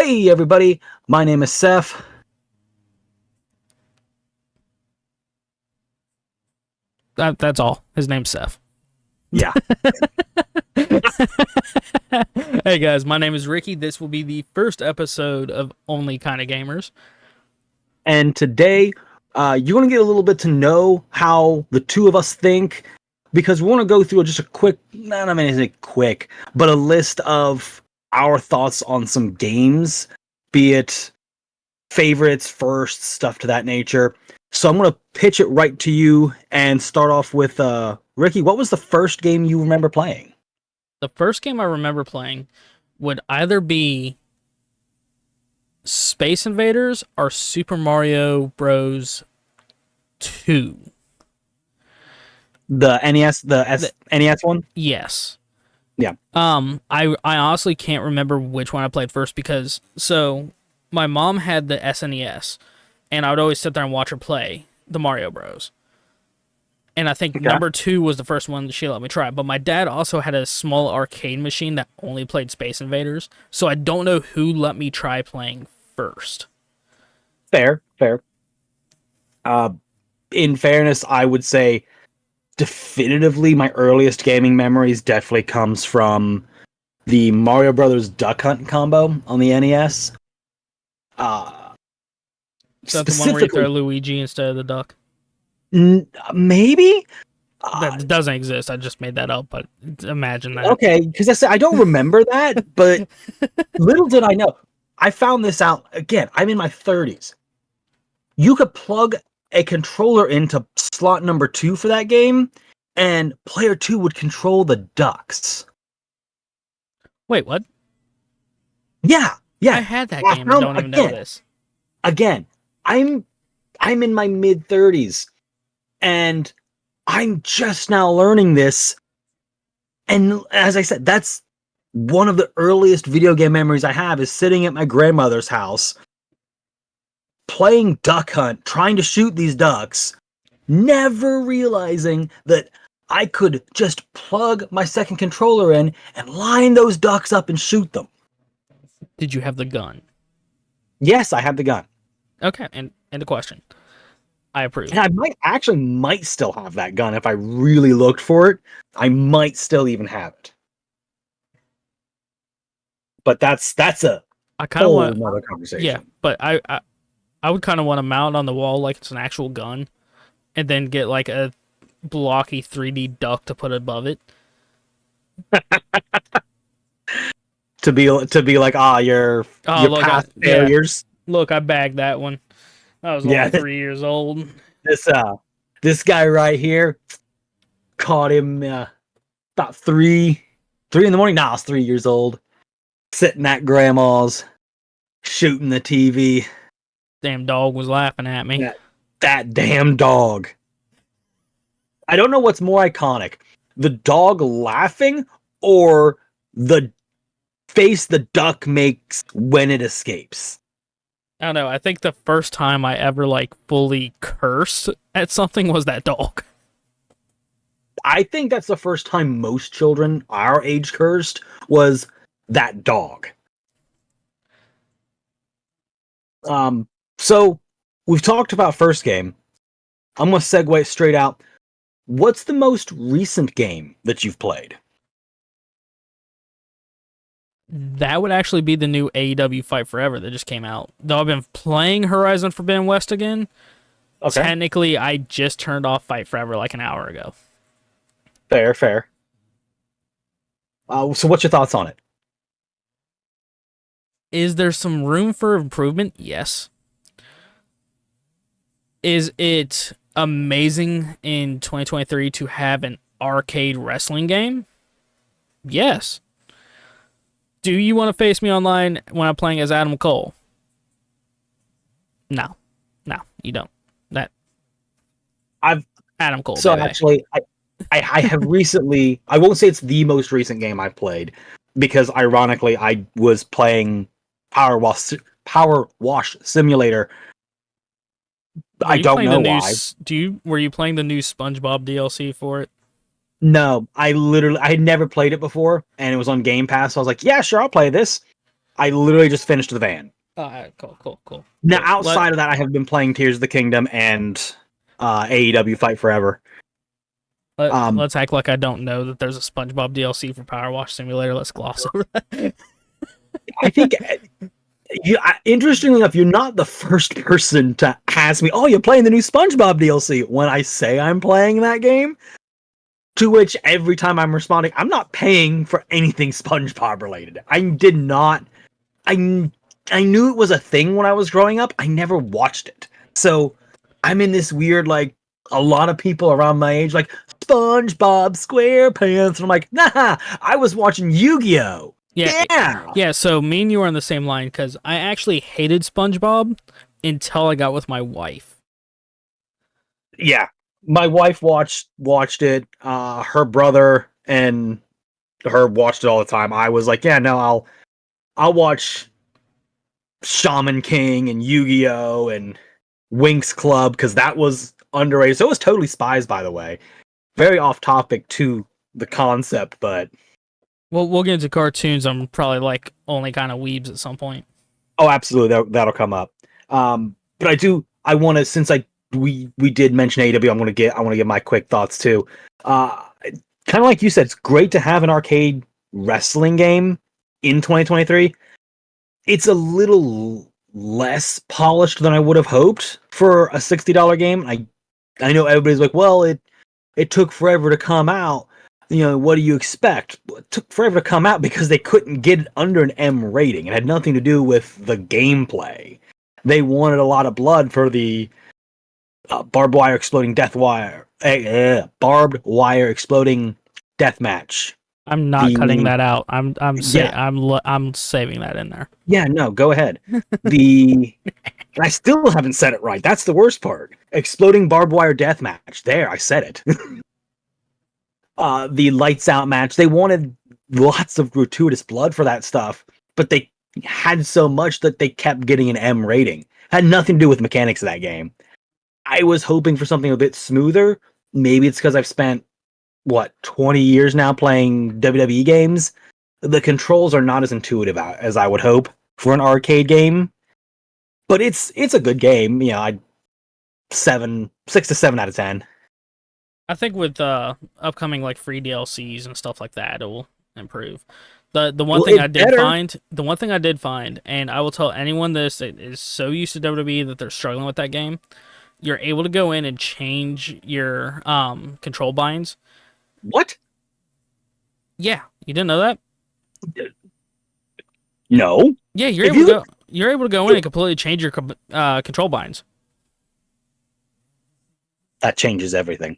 Hey everybody, my name is Seth. That's all. His name's Seth. Yeah. Hey guys, my name is Ricky. This will be the first episode of Only Kinda Gamers. And today, you're going to get a little bit to know how the two of us think, because we want to go through just a quick, not I mean, isn't it quick, but a list of our thoughts on some games, be it favorites, first, stuff to that nature. So I'm going to pitch it right to you and start off with, Ricky, what was the first game you remember playing? The first game I remember playing would either be Space Invaders or Super Mario Bros. 2. The NES, NES one? Yes. Yeah. I honestly can't remember which one I played first because my mom had the SNES and I would always sit there and watch her play the Mario Bros. And I think number 2 was the first one that she let me try. But my dad also had a small arcade machine that only played Space Invaders. So I don't know who let me try playing first. Fair. In fairness, I would say definitively my earliest gaming memories definitely comes from the Mario Brothers Duck Hunt combo on the NES. Is that the one where you throw Luigi instead of the duck? Maybe? That doesn't exist. I just made that up, but imagine that. Okay, because I don't remember that, but little did I know. I found this out, again, I'm in my 30s. You could plug a controller into slot number 2 for that game, and player 2 would control the ducks. Wait, what? Yeah. I had that game and don't even know this. Again, I'm in my mid-30s, and I'm just now learning this. And as I said, that's one of the earliest video game memories I have is sitting at my grandmother's house, playing Duck Hunt, trying to shoot these ducks, never realizing that I could just plug my second controller in and line those ducks up and shoot them. Did you have the gun? Yes, I have the gun. Okay, and the question. I approve. And I might still have that gun if I really looked for it. I might still even have it. But that's a whole other conversation. Yeah, but I would kind of want to mount on the wall like it's an actual gun, and then get like a blocky 3D duck to put above it. to be like, your past failures. Yeah. Look, I bagged that one. I was only 3 years old. This guy right here caught him about 3 in the morning. Nah, I was 3 years old, sitting at grandma's, shooting the TV. Damn dog was laughing at me. That damn dog. I don't know what's more iconic, the dog laughing or the face the duck makes when it escapes. I don't know. I think the first time I ever fully cursed at something was that dog. I think that's the first time most children our age cursed was that dog. So we've talked about first game. I'm going to segue straight out. What's the most recent game that you've played? That would actually be the new AEW Fight Forever that just came out. Though I've been playing Horizon Forbidden West again, technically I just turned off Fight Forever like an hour ago. Fair. So what's your thoughts on it? Is there some room for improvement? Yes. Is it amazing in 2023 to have an arcade wrestling game? Yes. Do you want to face me online when I'm playing as Adam Cole? No, you don't. Adam Cole. So baby. Actually, I have recently. I won't say it's the most recent game I've played because, ironically, I was playing Power Wash Simulator. I don't know why. Were you playing the new SpongeBob DLC for it? No, I had never played it before, and it was on Game Pass. So I was like, yeah, sure, I'll play this. I literally just finished the van. Cool. Now, Cool. outside of that, I have been playing Tears of the Kingdom and AEW Fight Forever. Let's act like I don't know that there's a SpongeBob DLC for Power Wash Simulator. Let's gloss over that. I think, interestingly enough, you're not the first person to ask me, "Oh, you're playing the new SpongeBob DLC?" When I say I'm playing that game, to which every time I'm responding, I'm not paying for anything SpongeBob related. I did not. I knew it was a thing when I was growing up. I never watched it, so I'm in this weird like. A lot of people around my age like SpongeBob SquarePants, and I'm like, nah, I was watching Yu-Gi-Oh. Yeah. So me and you are on the same line because I actually hated SpongeBob until I got with my wife. Yeah, my wife watched it. Her brother and her watched it all the time. I was like, yeah, no, I'll watch Shaman King and Yu-Gi-Oh and Winx Club because that was underrated. So it was totally Spies, by the way. Very off topic to the concept, but Well, we'll get into cartoons. I'm probably like only kind of weebs at some point. oh, absolutely, that'll come up. But I want to since we did mention AEW, I want to get my quick thoughts too. Kind of like you said, it's great to have an arcade wrestling game in 2023. It's a little less polished than I would have hoped for a $60 game. I know everybody's like, well, it took forever to come out. You know, what do you expect? It took forever to come out because they couldn't get it under an M rating. It had nothing to do with the gameplay. They wanted a lot of blood for the barbed wire exploding barbed wire exploding death match. I'm not cutting that out. I'm saving that in there. Yeah, no, go ahead. And I still haven't said it right. That's the worst part. Exploding barbed wire death match. There, I said it. The lights out match. They wanted lots of gratuitous blood for that stuff, but they had so much that they kept getting an M rating. Had nothing to do with mechanics of that game. I was hoping for something a bit smoother. Maybe it's because I've spent 20 years now playing WWE games. The controls are not as intuitive as I would hope for an arcade game, but it's a good game. You know, I'd 6 to 7 out of 10. I think with upcoming like free DLCs and stuff like that, it will improve. The one thing I did find, and I will tell anyone this that is so used to WWE that they're struggling with that game, you're able to go in and change your control binds. What? Yeah, you didn't know that? No. Yeah, you're able to go in and completely change your control binds. That changes everything.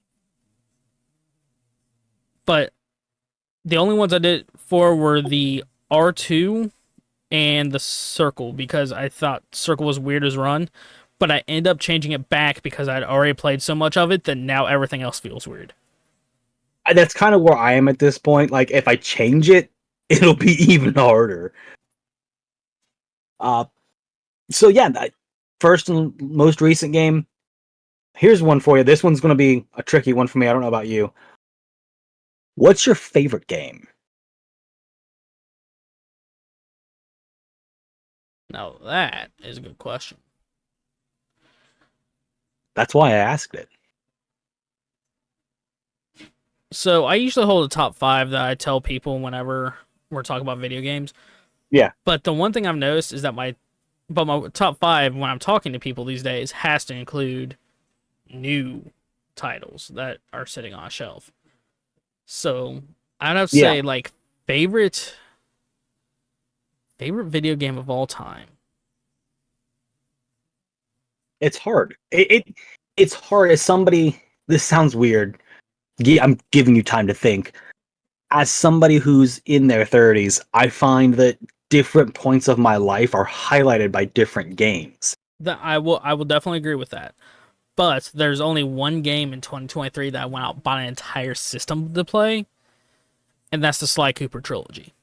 But the only ones I did for were the R2 and the circle because I thought circle was weird as run, but I ended up changing it back because I'd already played so much of it that now everything else feels weird. That's kind of where I am at this point. Like, if I change it, it'll be even harder. So yeah, that first and most recent game. Here's one for you. This one's going to be a tricky one for me. I don't know about you. What's your favorite game? Now that is a good question. That's why I asked it. So I usually hold a top 5 that I tell people whenever we're talking about video games. Yeah. But the one thing I've noticed is that my top 5 when I'm talking to people these days has to include new titles that are sitting on a shelf. So I'd have to say like favorite video game of all time. It's hard. It's hard as somebody. This sounds weird. I'm giving you time to think. As somebody who's in their 30s, I find that different points of my life are highlighted by different games. That I will definitely agree with that. But there's only one game in 2023 that I went out and bought an entire system to play, and that's the Sly Cooper trilogy.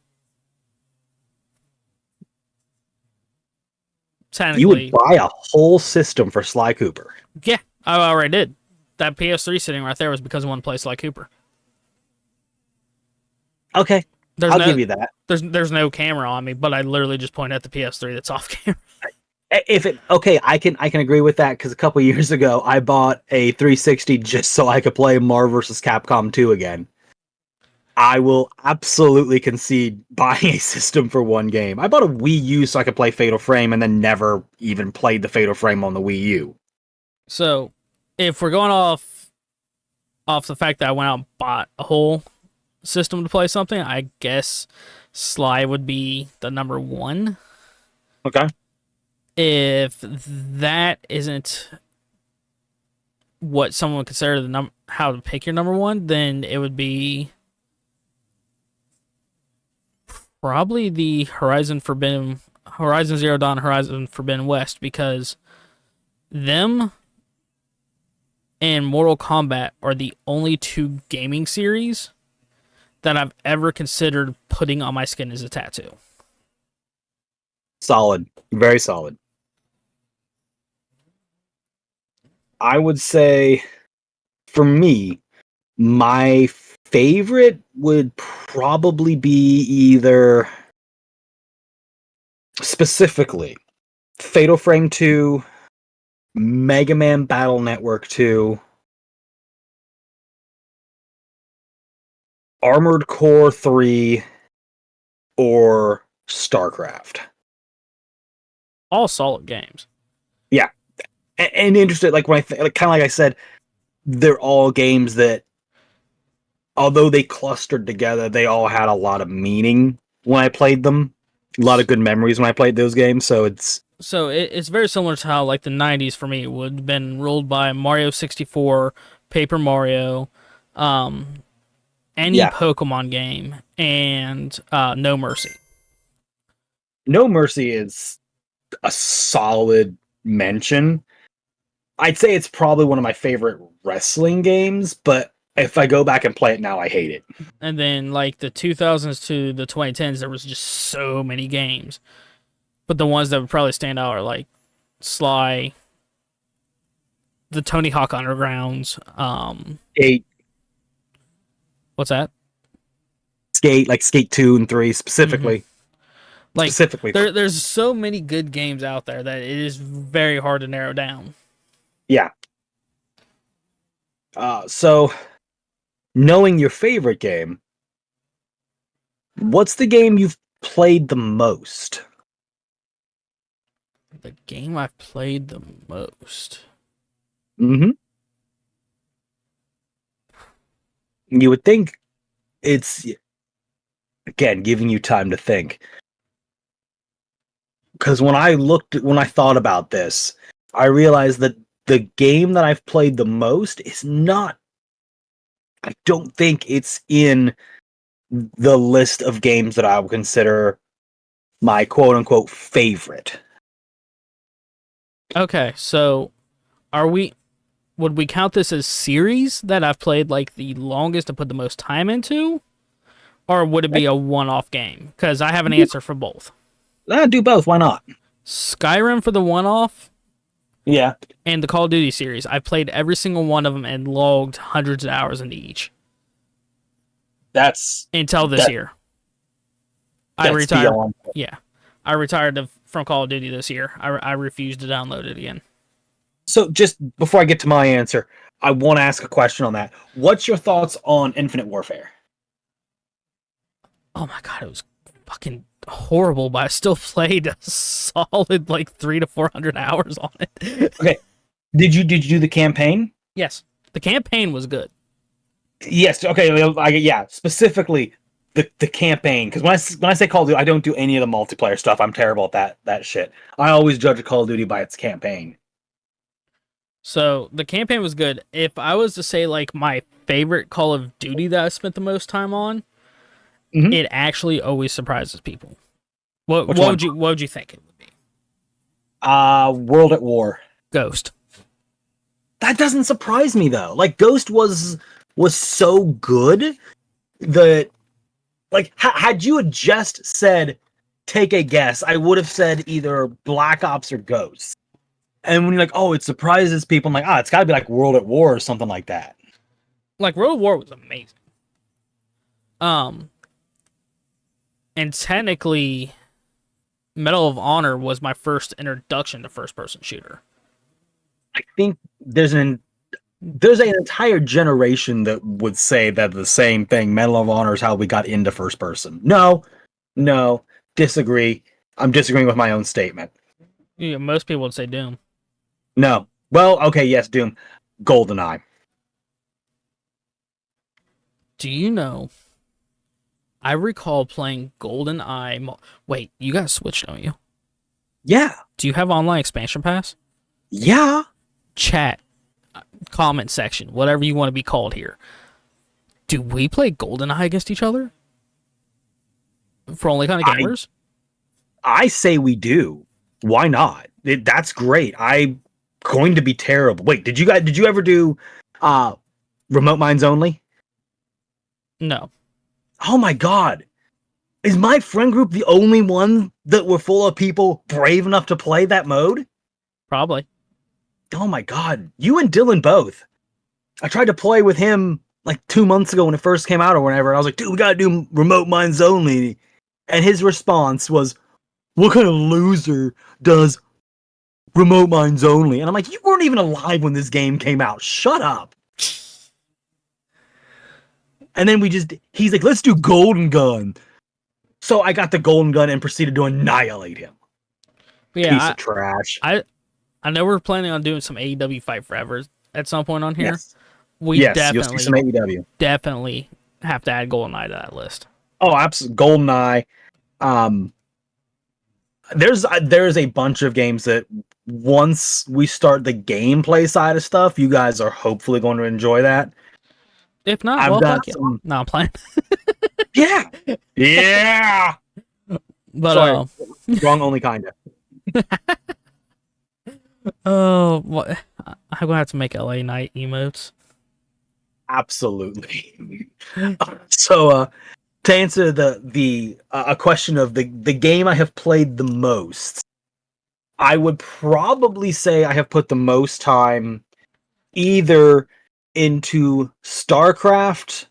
You would buy a whole system for Sly Cooper? Yeah, I already did. That PS3 sitting right there was because I wanted to play Sly Cooper. Okay. There's I'll no give you that. there's no camera on me, but I literally just point at the PS3 that's off camera. If it okay, I can agree with that because a couple years ago I bought a 360 just so I could play Marvel vs. Capcom 2 again. I will absolutely concede buying a system for one game. I bought a Wii U so I could play Fatal Frame and then never even played the Fatal Frame on the Wii U. So, if we're going off the fact that I went out and bought a whole system to play something, I guess Sly would be the number one. Okay. If that isn't what someone would consider how to pick your number one, then it would be probably the Horizon Zero Dawn, Horizon Forbidden West, because them and Mortal Kombat are the only two gaming series that I've ever considered putting on my skin as a tattoo. Solid. Very solid. I would say for me, my favorite would probably be either specifically Fatal Frame 2, Mega Man Battle Network 2, Armored Core 3, or StarCraft. All solid games. Yeah. And interested, like when kind of like I said, they're all games that, although they clustered together, they all had a lot of meaning when I played them. A lot of good memories when I played those games. So it's very similar to how like the 90s for me would have been ruled by Mario 64, Paper Mario, any Pokemon game, and No Mercy. No Mercy is a solid mention. I'd say it's probably one of my favorite wrestling games, but if I go back and play it now, I hate it. And then like the 2000s to the 2010s, there was just so many games. But the ones that would probably stand out are like Sly, the Tony Hawk Undergrounds, Skate. What's that? Skate, like Skate 2 and 3 specifically. Mm-hmm. Like specifically. There's so many good games out there that it is very hard to narrow down. Yeah. So knowing your favorite game, what's the game you've played the most? The game I've played the most. Mm-hmm. You would think it's, again, giving you time to think. Because when I thought about this, I realized that the game that I've played the most is not, I don't think it's in the list of games that I would consider my quote-unquote favorite. Okay, so would we count this as series that I've played like the longest to put the most time into? Or would it be a one-off game? Because I have an answer for both. Do both, why not? Skyrim for the one-off. Yeah. And the Call of Duty series. I've played every single one of them and logged hundreds of hours into each. Until this year. I retired. Yeah. I retired from Call of Duty this year. I refused to download it again. So just before I get to my answer, I want to ask a question on that. What's your thoughts on Infinite Warfare? Oh my god, it was fucking horrible, but I still played a solid like 300 to 400 hours on it. Okay. Did you do the campaign? Yes. The campaign was good. Yes, okay, yeah, specifically the campaign, because when I say Call of Duty, I don't do any of the multiplayer stuff. I'm terrible at that shit. I always judge a Call of Duty by its campaign. So the campaign was good. If I was to say like my favorite Call of Duty that I spent the most time on, it actually always surprises people. What would you think it would be? World at War. Ghost. That doesn't surprise me though. Like Ghost was so good that, like, had you had just said, take a guess, I would have said either Black Ops or Ghost. And when you're like, oh, it surprises people, I'm like, it's got to be like World at War or something like that. Like World at War was amazing. And technically, Medal of Honor was my first introduction to first-person shooter. I think there's an entire generation that would say that the same thing. Medal of Honor is how we got into first person. No, disagree. I'm disagreeing with my own statement. Yeah, most people would say Doom. No. Well, okay, yes, Doom. GoldenEye. Do you know? I recall playing GoldenEye. Wait, you got Switch, don't you? Yeah. Do you have online expansion pass? Yeah. Chat, comment section, whatever you want to be called here. Do we play GoldenEye against each other? For Only Kind of Gamers? I say we do. Why not? That's great. I'm going to be terrible. Wait, did you ever do Remote Mines Only? No. Oh my god. Is my friend group the only one that were full of people brave enough to play that mode? Probably. Oh my god. You and Dylan both. I tried to play with him like 2 months ago when it first came out or whatever. And I was like, dude, we gotta do Remote Mines Only. And his response was, what kind of loser does Remote Mines Only? And I'm like, you weren't even alive when this game came out. Shut up. And then he's like, let's do Golden Gun. So I got the Golden Gun and proceeded to annihilate him. Yeah, Piece of trash. I know we're planning on doing some AEW Fight Forever at some point on here. Yes. We You'll see some AEW. definitely have to add GoldenEye to that list. Oh, absolutely. GoldenEye. There's a bunch of games that once we start the gameplay side of stuff, you guys are hopefully going to enjoy that. If not, well, fuck yeah. No, I'm playing. Yeah. Yeah. But Sorry, wrong only kinda. Oh, what? I'm gonna have to make LA Night emotes. Absolutely. So, to answer the a question of the game I have played the most, I would probably say I have put the most time either into StarCraft,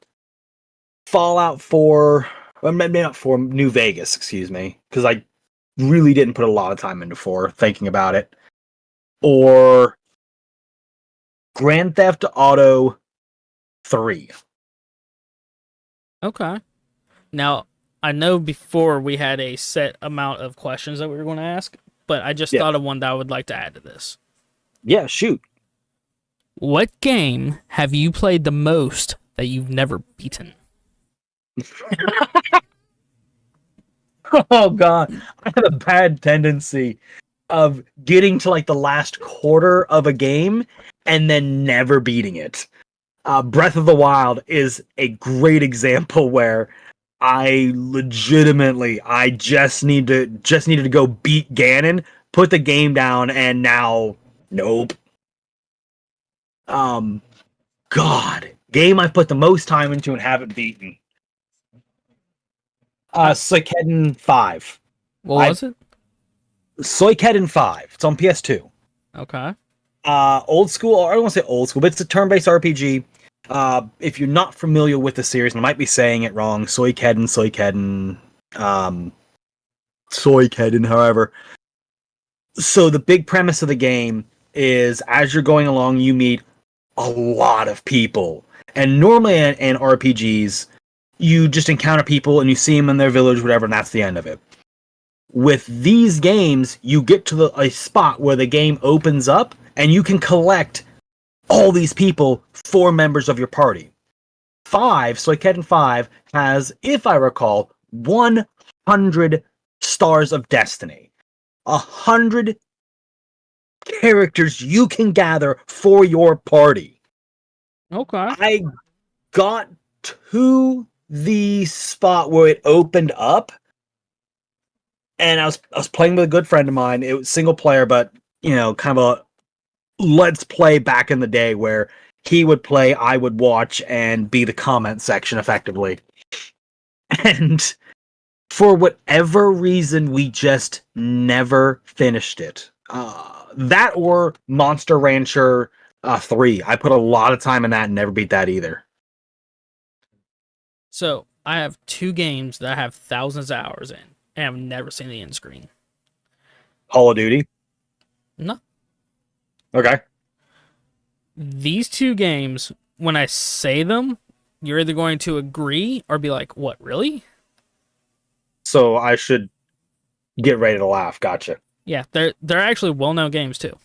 Fallout 4, well, maybe not 4, New Vegas, excuse me, because I really didn't put a lot of time into 4, thinking about it, or Grand Theft Auto 3. Okay. Now, I know before we had a set amount of questions that we were going to ask, but I just thought of one that I would like to add to this. Yeah, shoot. What game have you played the most that you've never beaten? Oh god, I have a bad tendency of getting to like the last quarter of a game and then never beating it. Breath of the Wild is a great example where I just needed to go beat Ganon, put the game down, and now nope. God, game I put the most time into and haven't beaten. Suikoden 5. What was it? Suikoden 5. It's on PS2. Okay. Old school, or I don't want to say old school, but it's a turn-based RPG. If you're not familiar with the series, and I might be saying it wrong, Suikoden, however. So the big premise of the game is as you're going along, you meet a lot of people. And normally in RPGs, you just encounter people and you see them in their village, whatever, and that's the end of it. With these games, you get to a spot where the game opens up and you can collect all these people for members of your party. Suikoden 5 has, if I recall, 100 stars of destiny. 100 characters you can gather for your party. Okay. I got to the spot where it opened up, and I was playing with a good friend of mine. It was single player, but kind of a let's play back in the day where he would play, I would watch, and be the comment section effectively. And for whatever reason, we just never finished it. That or Monster Rancher 3. I put a lot of time in that and never beat that either. So I have two games that I have thousands of hours in, and I've never seen the end screen. Call of Duty. No. Okay. These two games, when I say them, you're either going to agree or be like, what, really? So I should get ready to laugh. Gotcha. Yeah, they're actually well-known games too.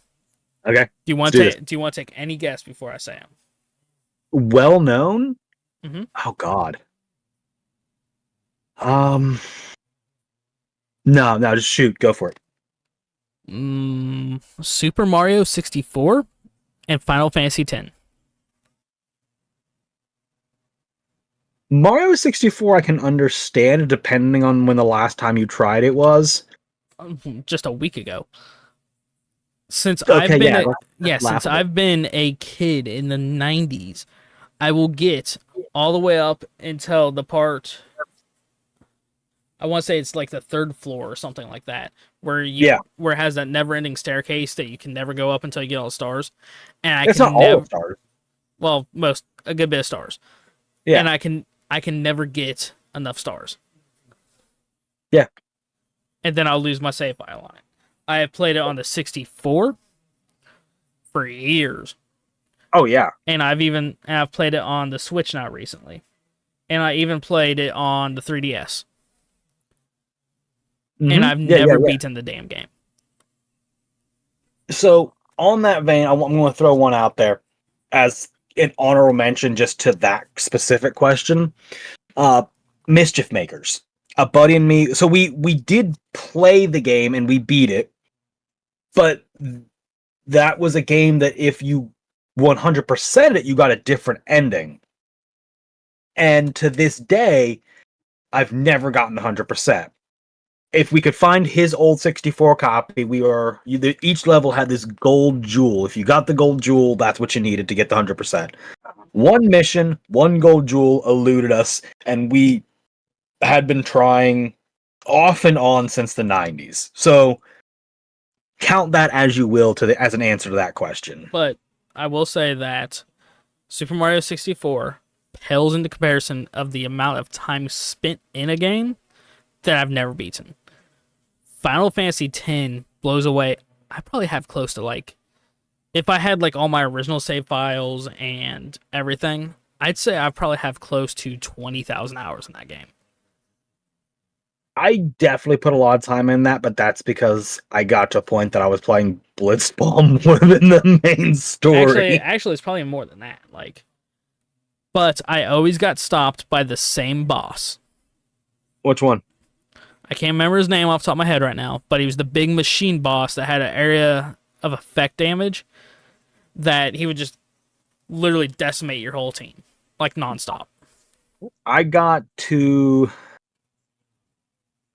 Okay. Do you want Let's to do do you want to take any guess before I say them? Well known? Mm-hmm. Oh God. Um. No, just shoot. Go for it. Super Mario 64 and Final Fantasy X. Mario 64 I can understand depending on when the last time you tried it was. Just a week ago. Since Okay, I've been yeah, a, yeah, since laughable. I've been a kid in the 90s, I will get all the way up until the part, I want to say it's like the third floor or something like that, where where it has that never-ending staircase that you can never go up until you get all the stars. And It's not all stars. well, a good bit of stars. Yeah. And I can never get enough stars. Yeah. And then I'll lose my save file on it. I have played it on the 64 for years. Oh yeah. And I've played it on the Switch now recently. And I even played it on the 3DS. Mm-hmm. And I've never beaten the damn game. So on that vein, I'm going to throw one out there as an honorable mention just to that specific question. Mischief Makers. A buddy and me. So we did play the game and we beat it, but that was a game that if you 100%ed it, you got a different ending. And to this day, I've never gotten 100%. If we could find his old 64 copy, each level had this gold jewel. If you got the gold jewel, that's what you needed to get the 100%. One mission, one gold jewel eluded us, and we had been trying off and on since the 90s. So count that as you will as an answer to that question. But I will say that Super Mario 64 pales into comparison of the amount of time spent in a game that I've never beaten. Final Fantasy X blows away. I probably have close to if I had all my original save files and everything, I'd say I probably have close to 20,000 hours in that game. I definitely put a lot of time in that, but that's because I got to a point that I was playing Blitzball more than the main story. Actually, it's probably more than that. But I always got stopped by the same boss. Which one? I can't remember his name off the top of my head right now, but he was the big machine boss that had an area of effect damage that he would just literally decimate your whole team, nonstop. I got to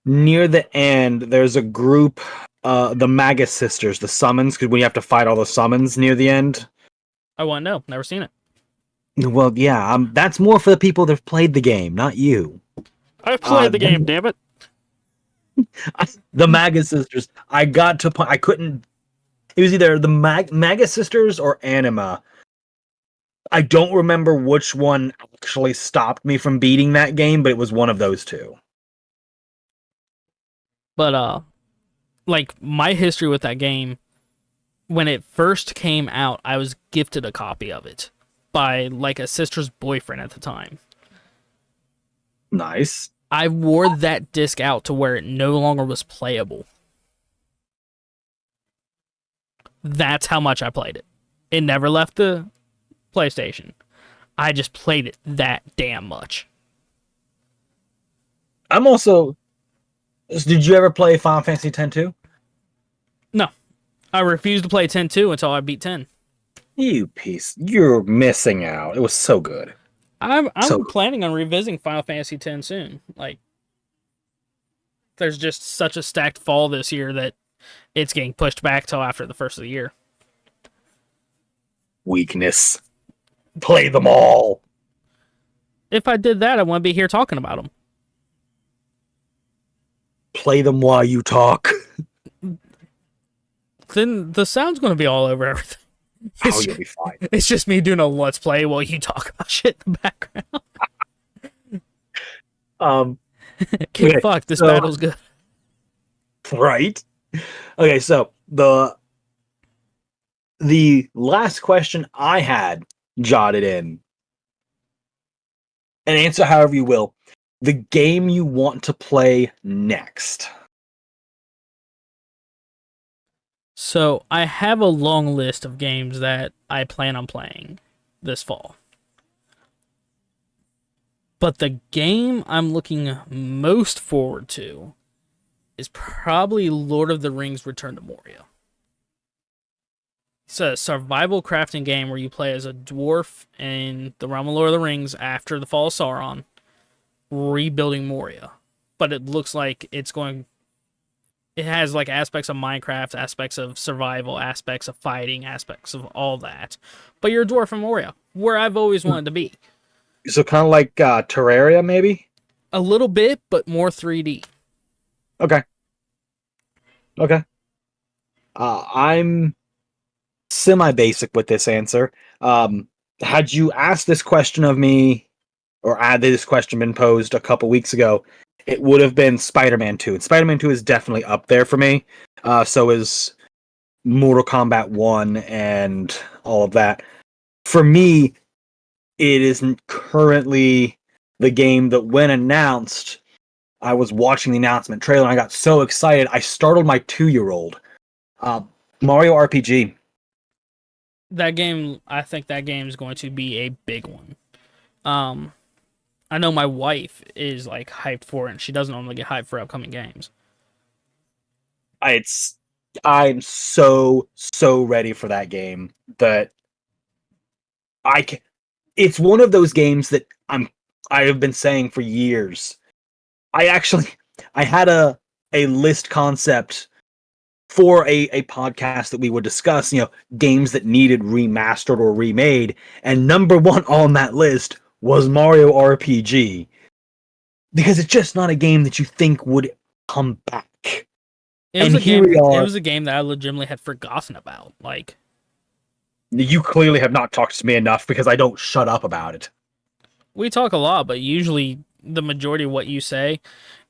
near the end. There's a group, the Magus Sisters, the summons, because when you have to fight all the summons near the end. I want to know. Never seen it. Well, yeah, that's more for the people that have played the game, not you. I've played the game, damn it. The Magus Sisters. I got to I couldn't. It was either the Magus Sisters or Anima. I don't remember which one actually stopped me from beating that game, but it was one of those two. But my history with that game, when it first came out, I was gifted a copy of it by a sister's boyfriend at the time. Nice. I wore that disc out to where it no longer was playable. That's how much I played it. It never left the PlayStation. I just played it that damn much. I'm also... Did you ever play Final Fantasy X-2? No. I refused to play 10-2 until I beat 10. You piece. You're missing out. It was so good. I'm planning on revisiting Final Fantasy X soon. There's just such a stacked fall this year that it's getting pushed back till after the first of the year. Weakness. Play them all. If I did that, I wouldn't be here talking about them. Play them while you talk. Then the sound's going to be all over everything. You'll be fine. It's just me doing a let's play while you talk about shit in the background. Um, Get okay, fucked. This so battle's good. right. Okay, so the last question I had jotted in, and answer however you will. The game you want to play next. So I have a long list of games that I plan on playing this fall. But the game I'm looking most forward to is probably Lord of the Rings Return to Moria. It's a survival crafting game where you play as a dwarf in the realm of Lord of the Rings after the fall of Sauron, rebuilding Moria. But it looks like it has like aspects of Minecraft, aspects of survival, aspects of fighting, aspects of all that. But you're a dwarf in Moria, where I've always wanted to be. So kind of like Terraria, maybe. A little bit, but more 3D. Okay. Okay. I'm semi-basic with this answer. Had you asked this question of me, or had this question been posed a couple weeks ago, it would have been Spider-Man 2. And Spider-Man 2 is definitely up there for me. So is Mortal Kombat 1 and all of that. For me, it isn't currently the game that when announced, I was watching the announcement trailer and I got so excited, I startled my 2-year-old. Mario RPG. That game, I think that game is going to be a big one. I know my wife is like hyped for it, and she doesn't normally get hyped for upcoming games. I'm so ready for that game that I can. It's one of those games that I have been saying for years. I had a list concept for a podcast that we would discuss, games that needed remastered or remade, and number one on that list was Mario RPG. Because it's just not a game that you think would come back. It was a game that I legitimately had forgotten about. Like, you clearly have not talked to me enough because I don't shut up about it. we talk a lot, but usually the majority of what you say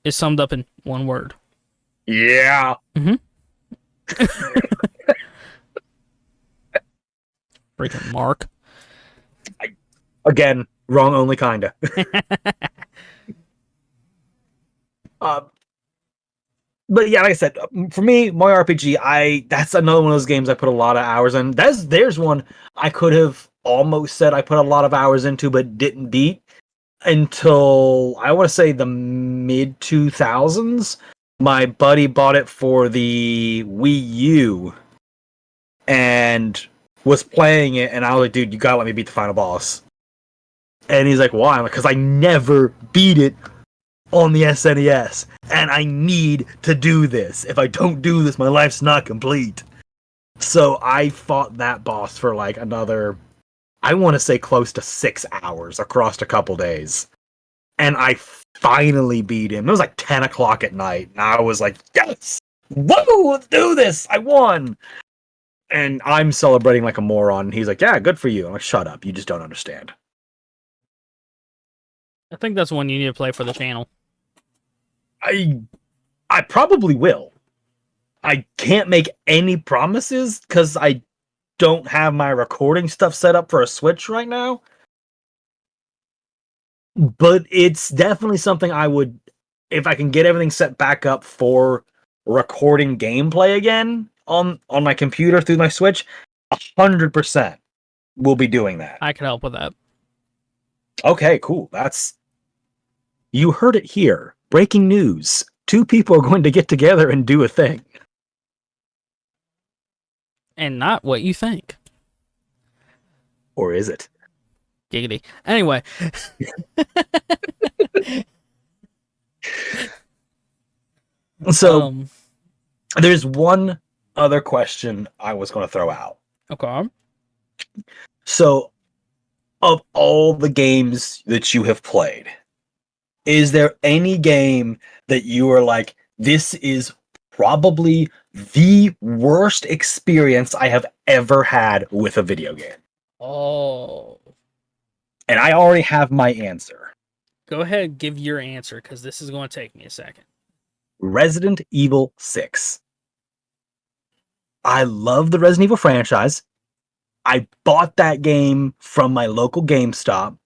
is summed up in one word. Yeah. Mm-hmm. Freaking Mark. Again, wrong only kinda. But yeah, like I said, for me, Mario RPG, that's another one of those games I put a lot of hours in. There's one I could have almost said I put a lot of hours into, but didn't beat until I want to say the mid 2000s. My buddy bought it for the Wii U and was playing it, and I was like, dude, you gotta let me beat the final boss. And he's like, why? I'm like, because I never beat it on the SNES, and I need to do this. If I don't do this, my life's not complete. So I fought that boss for like another, I want to say close to 6 hours across a couple days. And I finally beat him. It was like 10 o'clock at night, and I was like, yes! Woo! Let's do this! I won! And I'm celebrating like a moron. He's like, yeah, good for you. I'm like, shut up. You just don't understand. I think that's one you need to play for the channel. I probably will. I can't make any promises because I don't have my recording stuff set up for a Switch right now. But it's definitely something I would, if I can get everything set back up for recording gameplay again on my computer through my Switch, 100% will be doing that. I could help with that. Okay, cool. You heard it here. Breaking news. 2 people are going to get together and do a thing. And not what you think. Or is it? Giggity. Anyway. So, there's one other question I was going to throw out. Okay. So, of all the games that you have played, is there any game that you are like, this is probably the worst experience I have ever had with a video game? Oh. And I already have my answer. Go ahead, give your answer, because this is going to take me a second. Resident Evil 6. I love the Resident Evil franchise. I bought that game from my local GameStop,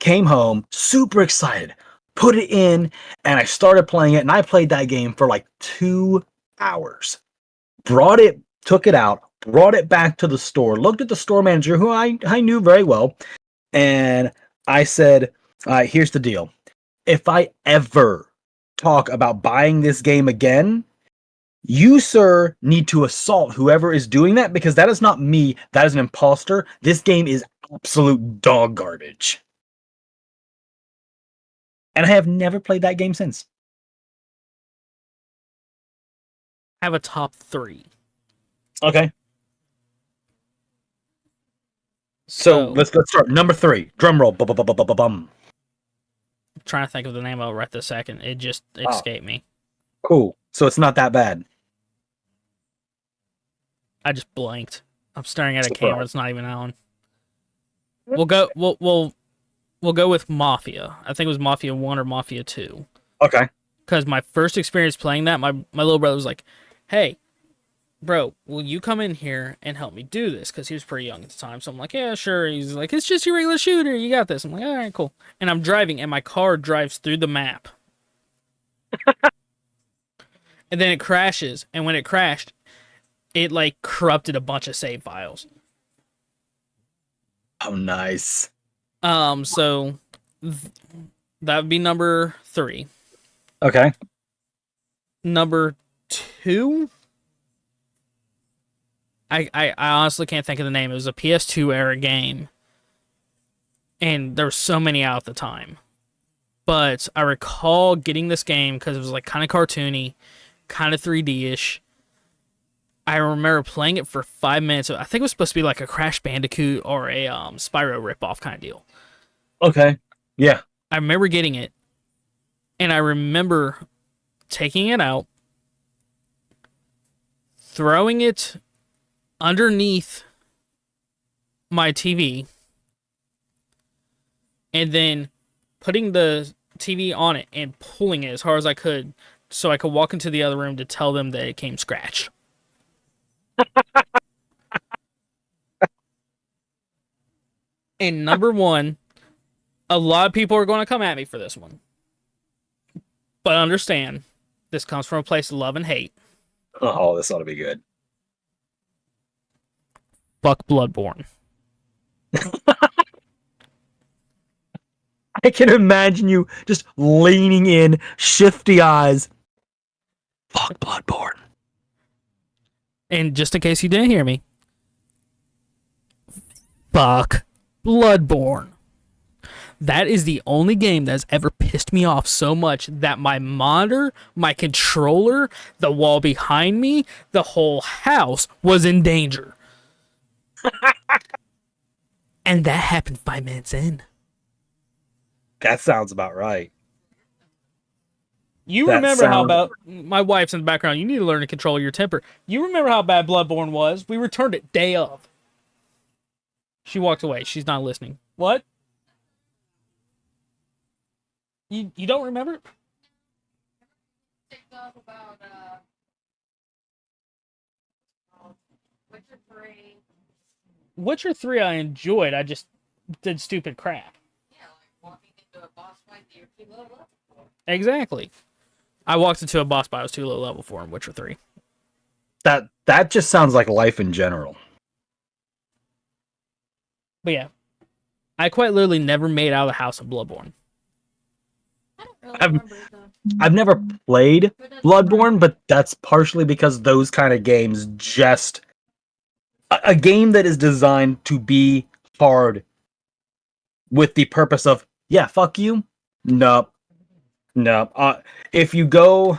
came home, super excited, put it in, and I started playing it, and I played that game for like 2 hours. Took it out, brought it back to the store, looked at the store manager, who I knew very well, and I said, here's the deal. If I ever talk about buying this game again, you, sir, need to assault whoever is doing that, because that is not me. That is an imposter. This game is absolute dog garbage. And I have never played that game since. I have a top 3. Okay. So let's start. Number 3. Drum roll. Bum. I'm trying to think of the name of it right this second. It just escaped me. Cool. So it's not that bad. I just blanked. I'm staring at a camera that's not even on. We'll go with Mafia. I think it was Mafia 1 or Mafia 2. Okay. Because my first experience playing that, my little brother was like, hey, bro, will you come in here and help me do this? Because he was pretty young at the time. So I'm like, yeah, sure. He's like, it's just your regular shooter. You got this. I'm like, all right, cool. And I'm driving, and my car drives through the map. And then it crashes. And when it crashed, it like corrupted a bunch of save files. Oh, nice. So that would be number 3. Okay. Number 2, I honestly can't think of the name. It was a PS2 era game, and there were so many out at the time. But I recall getting this game because it was like kind of cartoony, kind of 3D-ish. I remember playing it for 5 minutes. I think it was supposed to be like a Crash Bandicoot or a Spyro ripoff kind of deal. Okay. Yeah. I remember getting it, and I remember taking it out, throwing it underneath my TV, and then putting the TV on it and pulling it as hard as I could so I could walk into the other room to tell them that it came scratched. And number 1, a lot of people are going to come at me for this one. But understand, this comes from a place of love and hate. Oh, this ought to be good. Fuck Bloodborne. I can imagine you just leaning in, shifty eyes. Fuck Bloodborne. And just in case you didn't hear me, fuck Bloodborne. That is the only game that's ever pissed me off so much that my monitor, my controller, the wall behind me, the whole house was in danger. And that happened 5 minutes in. That sounds about right. You remember how about my wife's in the background? You need to learn to control your temper. You remember how bad Bloodborne was? We returned it day of. She walked away. She's not listening. What? You don't remember? About Witcher 3. Witcher 3 I enjoyed. I just did stupid crap. Yeah, like walking into a boss fight that you're too low level for. Exactly. I walked into a boss fight I was too low level for in Witcher 3. That just sounds like life in general. But yeah, I quite literally never made out of the house in Bloodborne. I don't really remember it, though. I've never played Bloodborne, but that's partially because those kind of games just... A game that is designed to be hard with the purpose of, yeah, fuck you? Nope. If you go...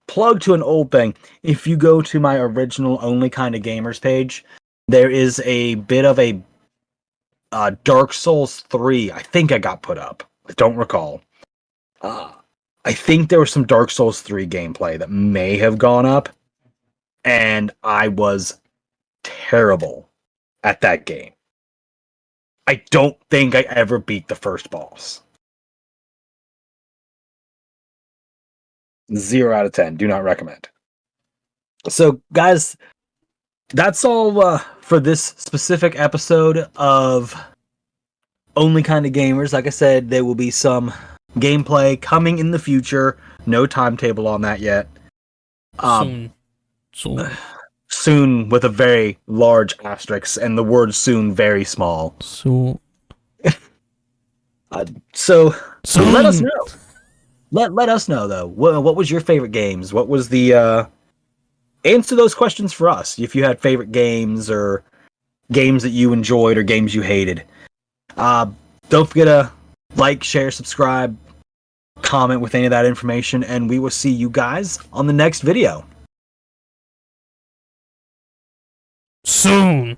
Plug to an old thing. If you go to my original Only Kind of Gamers page, there is a bit of a Dark Souls 3, I think I got put up. I don't recall. I think there was some Dark Souls 3 gameplay that may have gone up, and I was terrible at that game. I don't think I ever beat the first boss. 0 out of 10. Do not recommend. So, guys, that's all for this specific episode of Only Kind of Gamers. Like I said, there will be some gameplay coming in the future. No timetable on that yet. Soon. Soon with a very large asterisk and the word soon very small. Soon. So let us know. Let us know though. What was your favorite games? What was the answer those questions for us? If you had favorite games or games that you enjoyed or games you hated. Don't forget to like, share, subscribe, comment with any of that information, and we will see you guys on the next video. Soon.